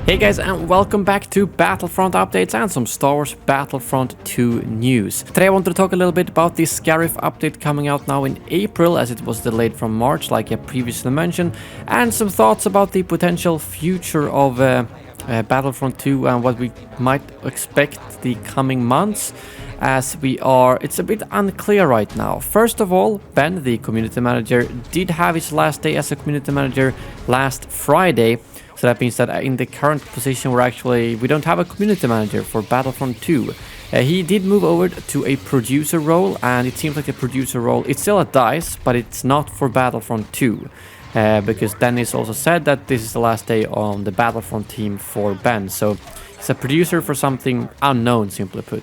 Hey guys, and welcome back to Battlefront updates and some Star Wars Battlefront 2 news. Today I wanted to talk a little bit about the Scarif update coming out now in April, as it was delayed from March like I previously mentioned, and some thoughts about the potential future of Battlefront 2 and what we might expect the coming months, as it's a bit unclear right now. First of all, Ben, the community manager, did have his last day as a community manager last Friday. So that means that in the current position we don't have a community manager for Battlefront 2. He did move over to a producer role, and it seems like the producer role, it's still a DICE, but it's not for Battlefront 2. Because Dennis also said that this is the last day on the Battlefront team for Ben. So he's a producer for something unknown, simply put.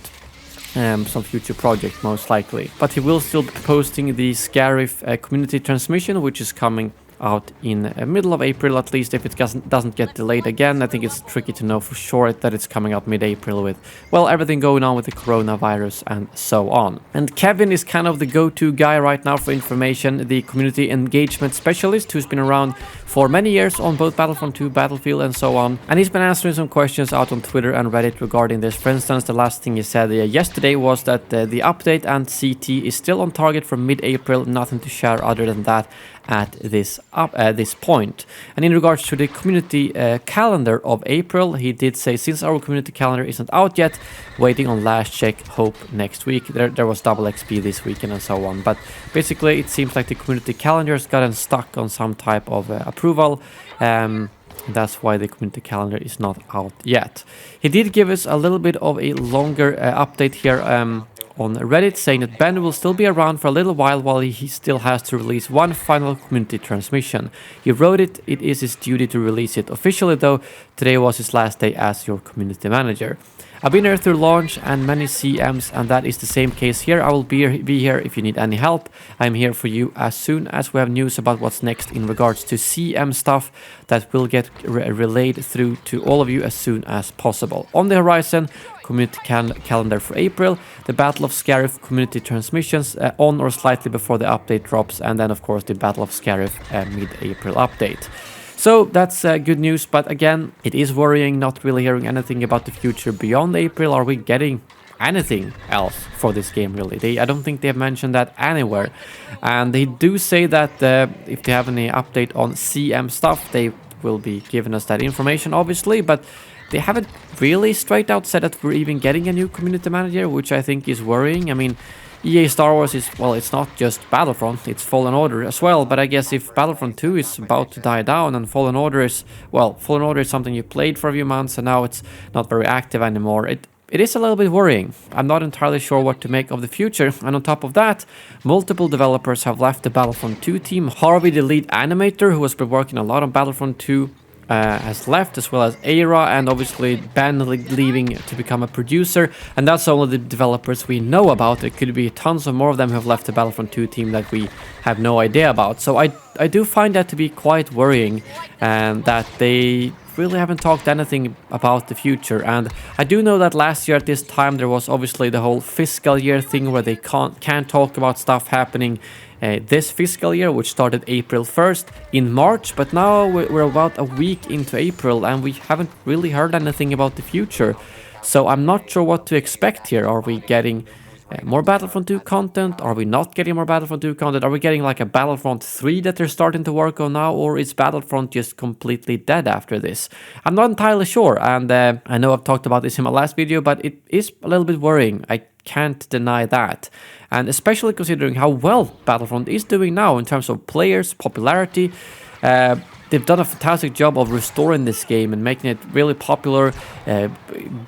Some future project most likely. But he will still be posting the Scarif community transmission, which is coming out in the middle of April, at least if it doesn't get delayed again. I think it's tricky to know for sure that it's coming out mid-April with, well, everything going on with the coronavirus and so on. And Kevin is kind of the go-to guy right now for information, the community engagement specialist who's been around for many years on both Battlefront 2, Battlefield and so on. And he's been answering some questions out on Twitter and Reddit regarding this. For instance, the last thing he said yesterday was that the update and CT is still on target for mid-April, nothing to share other than that at this point. And in regards to the community calendar of April, he did say, since our community calendar isn't out yet, waiting on last check, hope next week. There was double XP this weekend and so on, but basically it seems like the community calendar has gotten stuck on some type of approval. That's why the community calendar is not out yet. He did give us a little bit of a longer update here on Reddit, saying that Ben will still be around for a little while he still has to release one final community transmission. He wrote it is his duty to release it officially, though today was his last day as your community manager. I've been here through launch and many CMs, and that is the same case here. I will be here if you need any help. I'm here for you as soon as we have news about what's next in regards to CM stuff that will get relayed through to all of you as soon as possible. On the horizon, community calendar for April, the Battle of Scarif community transmissions on or slightly before the update drops, and then of course the Battle of Scarif mid-April update. So that's good news, but again, it is worrying not really hearing anything about the future beyond April. Are we getting anything else for this game, really? I don't think they have mentioned that anywhere. And they do say that if they have any update on CM stuff, they will be giving us that information, obviously, but they haven't really straight out said that we're even getting a new community manager, which I think is worrying. I mean, EA Star Wars is, well, it's not just Battlefront, it's Fallen Order as well, but I guess if Battlefront 2 is about to die down and Fallen Order is something you played for a few months and now it's not very active anymore, it is a little bit worrying. I'm not entirely sure what to make of the future, and on top of that, multiple developers have left the Battlefront 2 team. Harvey, the lead animator, who has been working a lot on Battlefront 2, has left, as well as Aira, and obviously Ben leaving to become a producer, and that's all of the developers we know about. There could be tons of more of them who have left the Battlefront 2 team that we have no idea about. So I do find that to be quite worrying, and that they really haven't talked anything about the future. And I do know that last year at this time there was obviously the whole fiscal year thing where they can't talk about stuff happening this fiscal year, which started April 1st in March, but now we're about a week into April and we haven't really heard anything about the future. So I'm not sure what to expect here. Are we getting more Battlefront 2 content? Are we not getting more Battlefront 2 content? Are we getting like a Battlefront 3 that they're starting to work on now, or is Battlefront just completely dead after this? I'm not entirely sure, and I know I've talked about this in my last video, but it is a little bit worrying. I can't deny that, and especially considering how well Battlefront is doing now in terms of players, popularity. They've done a fantastic job of restoring this game and making it really popular,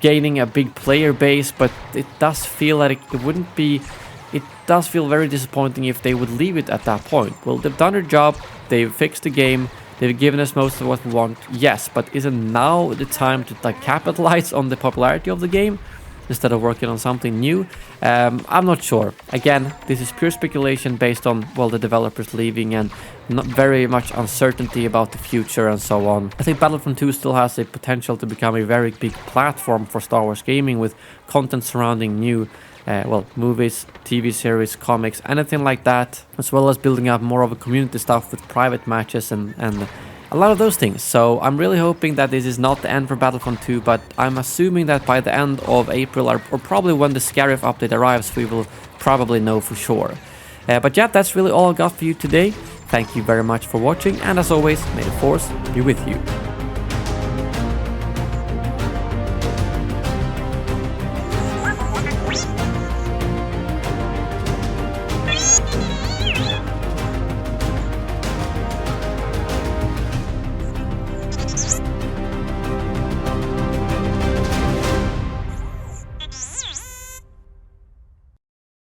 gaining a big player base, but it does feel like it does feel very disappointing if they would leave it at that point. Well, they've done their job, they've fixed the game, they've given us most of what we want, yes, but isn't now the time to capitalize on the popularity of the game instead of working on something new? I'm not sure. Again, this is pure speculation based on, well, the developers leaving and not very much uncertainty about the future and so on. I think Battlefront 2 still has the potential to become a very big platform for Star Wars gaming, with content surrounding new movies, TV series, comics, anything like that, as well as building up more of a community stuff with private matches and a lot of those things. So I'm really hoping that this is not the end for Battlefront 2, but I'm assuming that by the end of April, or probably when the Scarif update arrives, we will probably know for sure. But yeah, that's really all I got for you today. Thank you very much for watching, and as always, may the Force be with you.